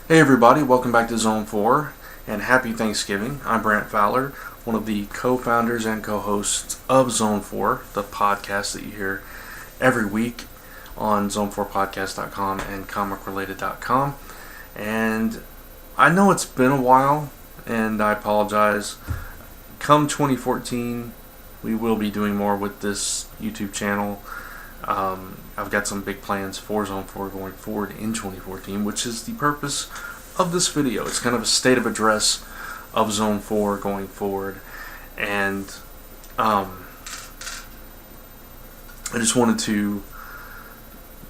Hey everybody, welcome back to Zone 4 and happy Thanksgiving. I'm Brant Fowler, one of the co-founders and co-hosts of Zone 4, the podcast that you hear every week on zone4podcast.com and comicrelated.com. And I know it's been a while and I apologize. Come 2014, we will be doing more with this YouTube channel. I've got some big plans for Zone 4 going forward in 2014, which is the purpose of this video. It's kind of a state of address of Zone 4 going forward. And I just wanted to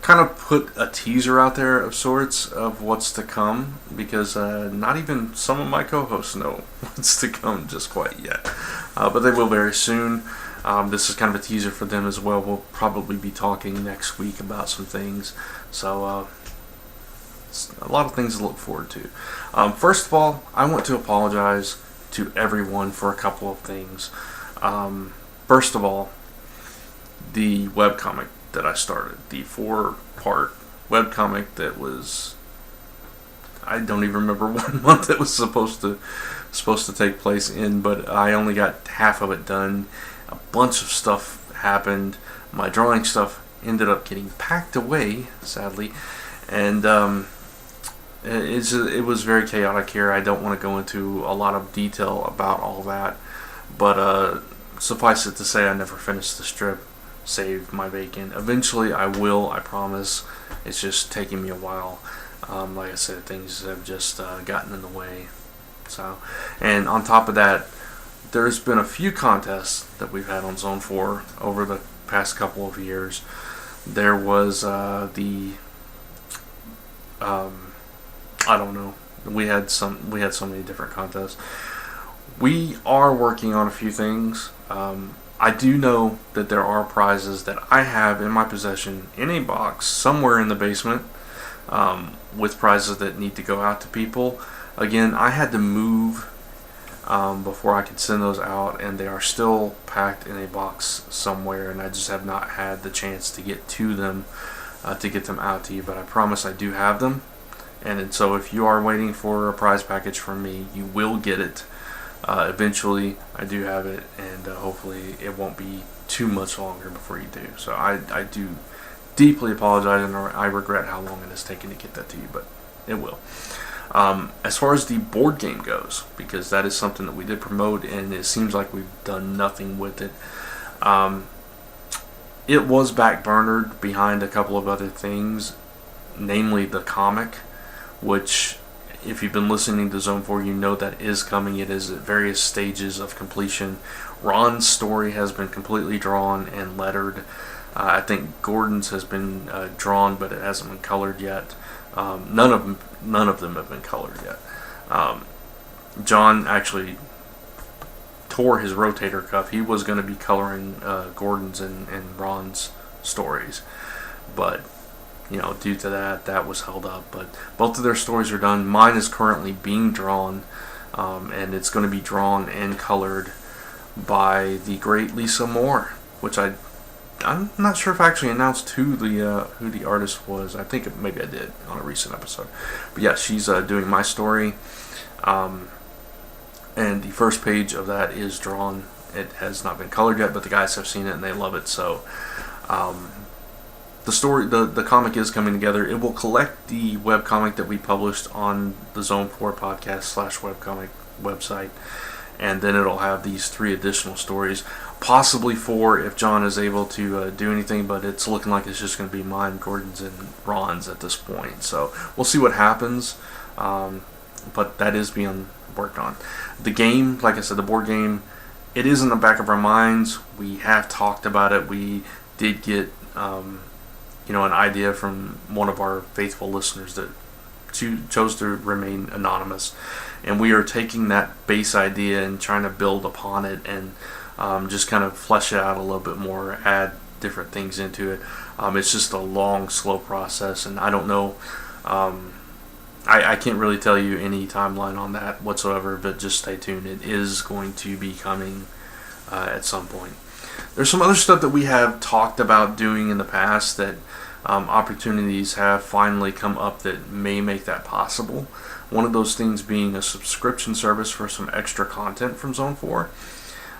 kind of put a teaser out there of sorts of what's to come, because not even some of my co-hosts know what's to come just quite yet. But they will very soon. This is kind of a teaser for them as well. We'll probably be talking next week about some things. So, a lot of things to look forward to. First of all, I want to apologize to everyone for a couple of things. First of all, the webcomic that I started, the 4-part webcomic that was, I don't even remember what month it was supposed to take place in, but I only got half of it done. A bunch of stuff happened. My drawing stuff ended up getting packed away, sadly, and it was very chaotic here. I don't want to go into a lot of detail about all that, but suffice it to say, I never finished the strip. Save my bacon. Eventually, I will. I promise. It's just taking me a while. Like I said, things have just gotten in the way. So, and on top of that, there's been a few contests that we've had on Zone 4 over the past couple of years. There was I don't know. We had so many different contests. We are working on a few things. I do know that there are prizes that I have in my possession in a box somewhere in the basement, with prizes that need to go out to people. Again, I had to move before I could send those out, and they are still packed in a box somewhere, and I just have not had the chance to get to them to get them out to you, but I promise I do have them. And so if you are waiting for a prize package from me, you will get it eventually. I do have it, and hopefully it won't be too much longer before you do. So I do deeply apologize, and I regret how long it has taken to get that to you, but it will. As far as the board game goes, because that is something that we did promote, and it seems like we've done nothing with it. It was backburnered behind a couple of other things, namely the comic, which, if you've been listening to Zone 4, you know that is coming. It is at various stages of completion. Ron's story has been completely drawn and lettered. I think Gordon's has been drawn, but it hasn't been colored yet. None of them have been colored yet. John actually tore his rotator cuff. He was going to be coloring Gordon's and Ron's stories, but due to that was held up. But both of their stories are done. Mine is currently being drawn, and it's going to be drawn and colored by the great Lisa Moore, which I'm not sure if I actually announced who the artist was. I think maybe I did on a recent episode. But yeah, she's doing my story, and the first page of that is drawn. It has not been colored yet, but the guys have seen it and they love it. So the story, the comic is coming together. It will collect the webcomic that we published on the Zone 4 podcast / webcomic website, and then it'll have these 3 additional stories, possibly 4 if John is able to do anything, but it's looking like it's just going to be mine, Gordon's, and Ron's at this point. So we'll see what happens, but that is being worked on. The game, like I said, the board game, it is in the back of our minds. We have talked about it. We did get an idea from one of our faithful listeners that chose to remain anonymous, and we are taking that base idea and trying to build upon it, and just kind of flesh it out a little bit more, add different things into it. It's just a long, slow process, and I don't know. I can't really tell you any timeline on that whatsoever, but just stay tuned. It is going to be coming at some point. There's some other stuff that we have talked about doing in the past that opportunities have finally come up that may make that possible. One of those things being a subscription service for some extra content from Zone 4.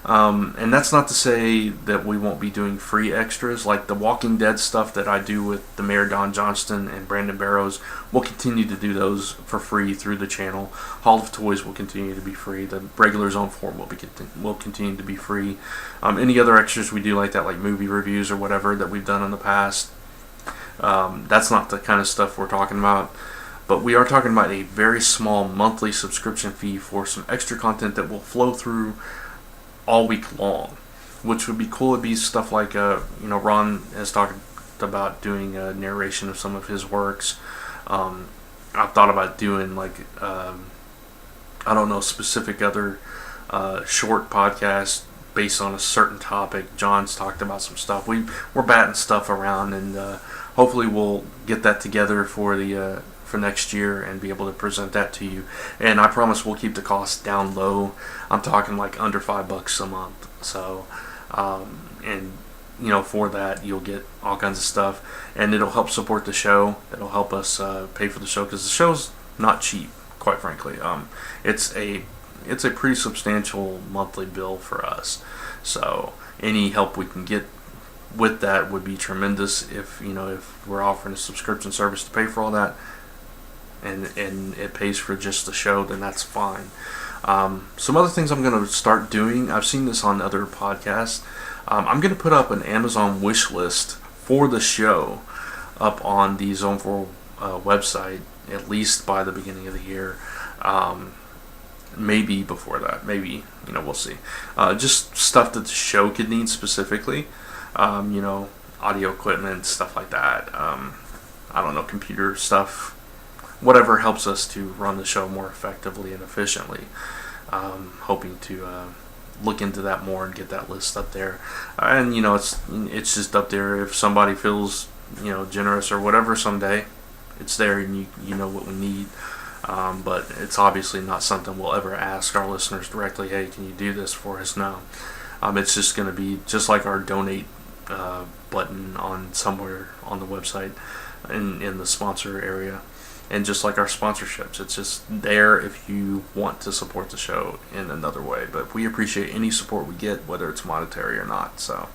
And that's not to say that we won't be doing free extras, like the Walking Dead stuff that I do with the Mayor Don Johnston and Brandon Barrows. We'll continue to do those for free through the channel. Hall of Toys will continue to be free. The regular Zone 4 will continue to be free. Any other extras we do like that, like movie reviews or whatever that we've done in the past, that's not the kind of stuff we're talking about. But we are talking about a very small monthly subscription fee for some extra content that will flow through all week long, which would be cool. It'd be stuff like, Ron has talked about doing a narration of some of his works. I've thought about doing specific other short podcasts based on a certain topic. John's talked about some stuff. We're batting stuff around, and hopefully we'll get that together for next year and be able to present that to you. And I promise we'll keep the costs down low. I'm talking like under $5 a month. So, for that you'll get all kinds of stuff, and it'll help support the show. It'll help us pay for the show, because the show's not cheap, quite frankly. It's a pretty substantial monthly bill for us. So any help we can get with that would be tremendous. If we're offering a subscription service to pay for all that, and it pays for just the show, then that's fine. Some other things I'm going to start doing, I've seen this on other podcasts. I'm going to put up an Amazon wish list for the show up on the Zone 4 website, at least by the beginning of the year. Maybe before that. Maybe, we'll see. Just stuff that the show could need specifically. Audio equipment, stuff like that. Computer stuff. Whatever helps us to run the show more effectively and efficiently. Hoping to look into that more and get that list up there. And it's just up there. If somebody feels generous or whatever someday, it's there, and you know what we need. But it's obviously not something we'll ever ask our listeners directly. Hey, can you do this for us? No. It's just going to be just like our donate button on somewhere on the website in the sponsor area. And just like our sponsorships, it's just there if you want to support the show in another way. But we appreciate any support we get, whether it's monetary or not. So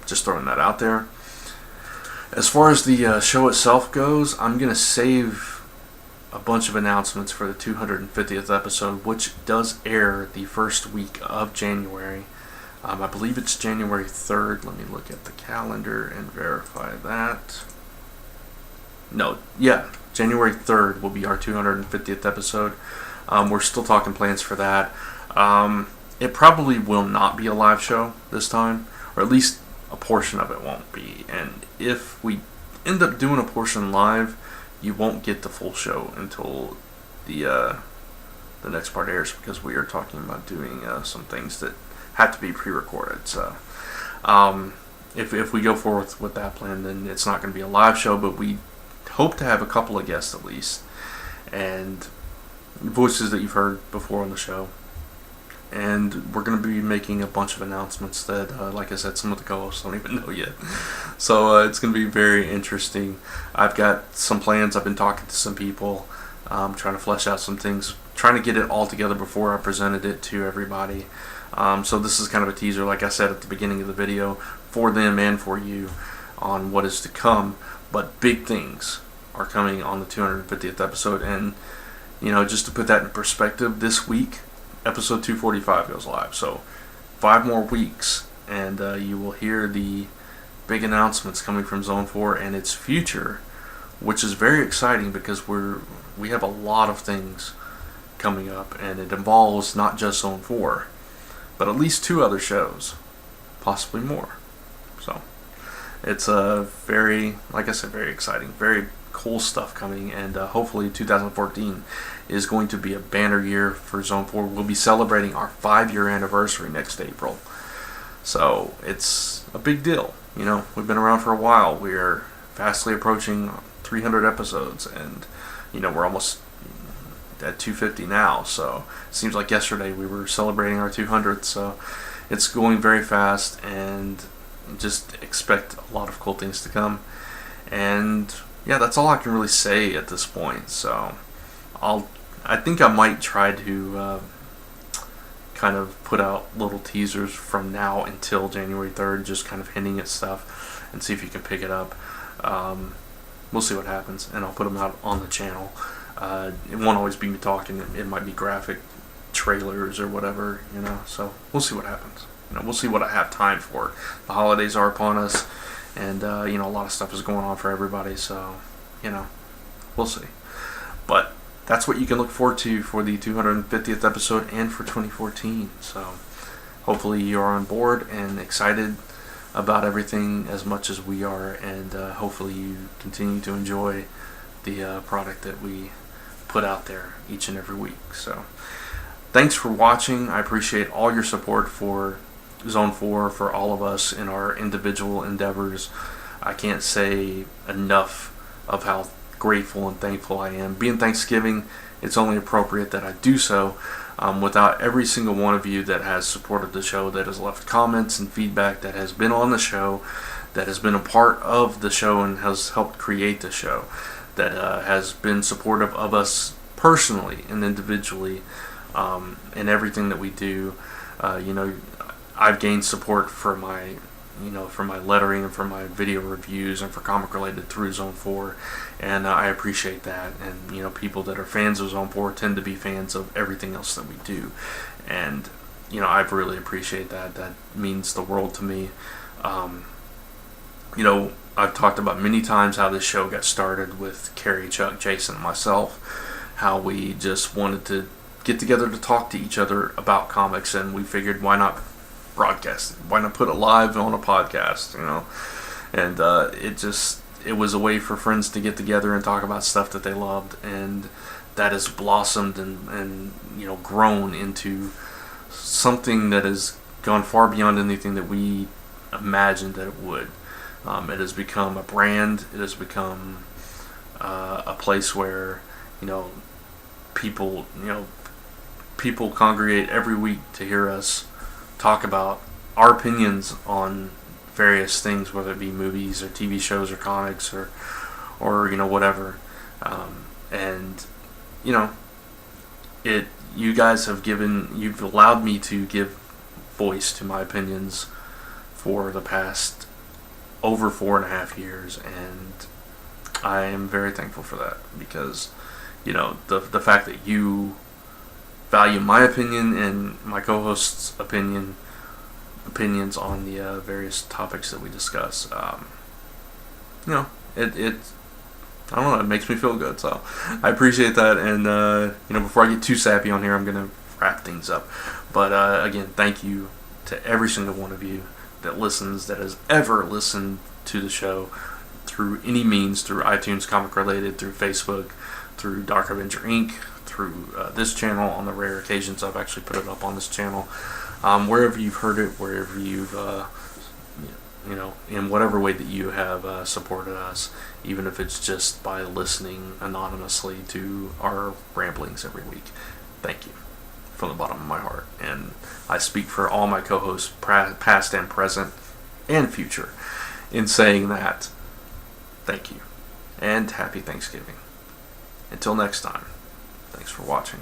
just throwing that out there. As far as the show itself goes, I'm going to save a bunch of announcements for the 250th episode, which does air the first week of January. I believe it's January 3rd. Let me look at the calendar and verify that. January 3rd will be our 250th episode. We're still talking plans for that. It probably will not be a live show this time, or at least a portion of it won't be. And if we end up doing a portion live, you won't get the full show until the next part airs, because we are talking about doing some things that have to be pre-recorded. So if we go forth with that plan, then it's not going to be a live show, but we hope to have a couple of guests at least, and voices that you've heard before on the show. And we're going to be making a bunch of announcements that, like I said, some of the co-hosts don't even know yet. So it's going to be very interesting. I've got some plans. I've been talking to some people, trying to flesh out some things, trying to get it all together before I presented it to everybody. So this is kind of a teaser, like I said at the beginning of the video, for them and for you on what is to come. But big things are coming on the 250th episode. And, just to put that in perspective, this week, episode 245 goes live. So 5 more weeks, and you will hear the big announcements coming from Zone 4 and its future, which is very exciting, because we have a lot of things coming up, and it involves not just Zone 4, but at least 2 other shows, possibly more. So it's very exciting, very cool stuff coming, and hopefully 2014 is going to be a banner year for Zone 4. We'll be celebrating our 5-year anniversary next April. So it's a big deal. We've been around for a while. We're fastly approaching 300 episodes, and we're almost at 250 now. So it seems like yesterday we were celebrating our 200th. So it's going very fast, and just expect a lot of cool things to come. And yeah, that's all I can really say at this point. So I think I might try to kind of put out little teasers from now until January 3rd, just kind of hinting at stuff and see if you can pick it up. We'll see what happens, and I'll put them out on the channel. It won't always be me talking. It might be graphic trailers or whatever, so we'll see what happens. We'll see what I have time for. The holidays are upon us, and a lot of stuff is going on for everybody, so we'll see. But that's what you can look forward to for the 250th episode and for 2014. So hopefully you're on board and excited about everything as much as we are, and hopefully you continue to enjoy the product that we put out there each and every week. So thanks for watching. I appreciate all your support for Zone 4, for all of us in our individual endeavors. I can't say enough of how grateful and thankful I am. Being Thanksgiving, it's only appropriate that I do so. Without every single one of you that has supported the show, that has left comments and feedback, that has been on the show, that has been a part of the show and has helped create the show, that has been supportive of us personally and individually in everything that we do. I've gained support for my lettering and for my video reviews and for Comic Related through Zone 4, and I appreciate that. And people that are fans of Zone 4 tend to be fans of everything else that we do, and I really appreciate that. That means the world to me. I've talked about many times how this show got started with Carrie, Chuck, Jason, and myself, how we just wanted to get together to talk to each other about comics, and we figured, why not broadcast it? Why not put it live on a podcast? And it was a way for friends to get together and talk about stuff that they loved, and that has blossomed and grown into something that has gone far beyond anything that we imagined that it would. It has become a brand. It has become a place where people congregate every week to hear us talk about our opinions on various things, whether it be movies or TV shows or comics or whatever. You guys you've allowed me to give voice to my opinions for the past over 4.5 years, and I am very thankful for that, because the fact that you value my opinion and my co-host's opinions on the various topics that we discuss. I don't know, it makes me feel good, so I appreciate that. And before I get too sappy on here, I'm gonna wrap things up. But again, thank you to every single one of you that listens, that has ever listened to the show through any means, through iTunes, Comic Related, through Facebook, through Dark Avenger Inc., through this channel. On the rare occasions I've actually put it up on this channel, wherever you've heard it, wherever you've in whatever way that you have supported us, even if it's just by listening anonymously to our ramblings every week. Thank you from the bottom of my heart, and I speak for all my co-hosts, past and present and future, in saying that thank you and happy Thanksgiving. Until next time, thanks for watching.